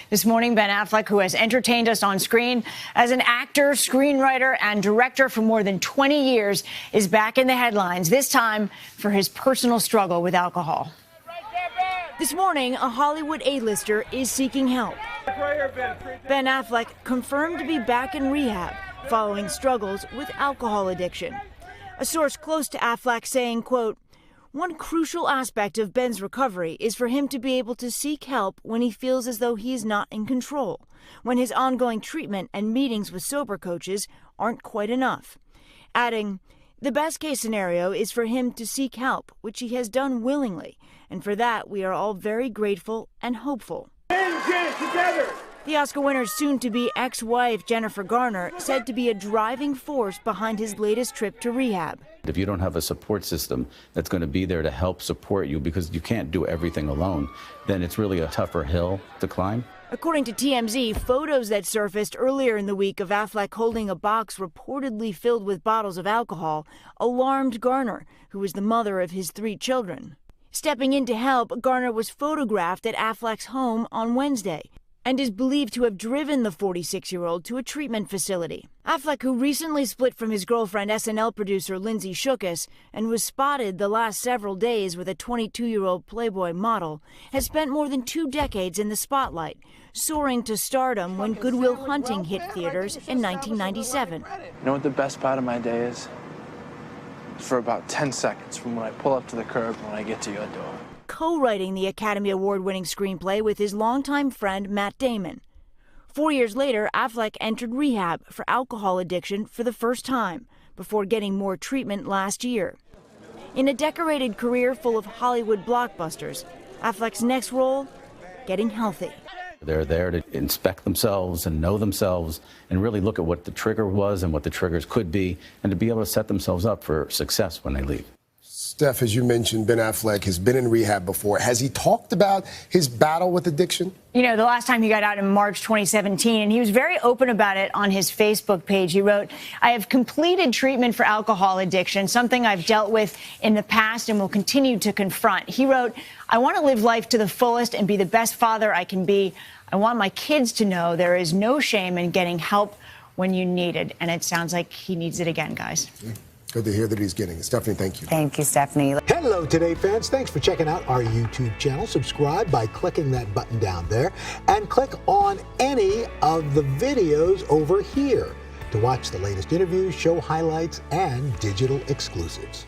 This morning, Ben Affleck, who has entertained us on screen as an actor, screenwriter, and director for more than 20 years, is back in the headlines, this time for his personal struggle with alcohol. This morning, a Hollywood A-lister is seeking help. Ben Affleck confirmed to be back in rehab following struggles with alcohol addiction. A source close to Affleck saying, quote, "One crucial aspect of Ben's recovery is for him to be able to seek help when he feels as though he is not in control, when his ongoing treatment and meetings with sober coaches aren't quite enough." Adding, "The best case scenario is for him to seek help, which he has done willingly, and for that we are all very grateful and hopeful." The Oscar winner's soon-to-be ex-wife, Jennifer Garner, said to be a driving force behind his latest trip to rehab. If you don't have a support system that's going to be there to help support you, because you can't do everything alone, then it's really a tougher hill to climb. According to TMZ, photos that surfaced earlier in the week of Affleck holding a box reportedly filled with bottles of alcohol alarmed Garner, who is the mother of his 3 children. Stepping in to help, Garner was photographed at Affleck's home on Wednesday and is believed to have driven the 46-year-old to a treatment facility. Affleck, who recently split from his girlfriend SNL producer Lindsay Shookus and was spotted the last several days with a 22-year-old Playboy model, has spent more than 2 decades in the spotlight, soaring to stardom when Good Will Hunting hit theaters in 1997. You know what the best part of my day is? For about 10 seconds from when I pull up to the curb when I get to your door. Co-writing the Academy Award-winning screenplay with his longtime friend Matt Damon. 4 years later, Affleck entered rehab for alcohol addiction for the first time, before getting more treatment last year. In a decorated career full of Hollywood blockbusters, Affleck's next role, getting healthy. They're there to inspect themselves and know themselves and really look at what the trigger was and what the triggers could be, and to be able to set themselves up for success when they leave. Steph, as you mentioned, Ben Affleck has been in rehab before. Has he talked about his battle with addiction? You know, the last time he got out in March 2017, and he was very open about it on his Facebook page. He wrote, "I have completed treatment for alcohol addiction, something I've dealt with in the past and will continue to confront." He wrote, "I want to live life to the fullest and be the best father I can be. I want my kids to know there is no shame in getting help when you need it." And it sounds like he needs it again, guys. Yeah. Good to hear that he's getting it. Stephanie, thank you. Thank you, Stephanie. Hello, Today fans. Thanks for checking out our YouTube channel. Subscribe by clicking that button down there and click on any of the videos over here to watch the latest interviews, show highlights, and digital exclusives.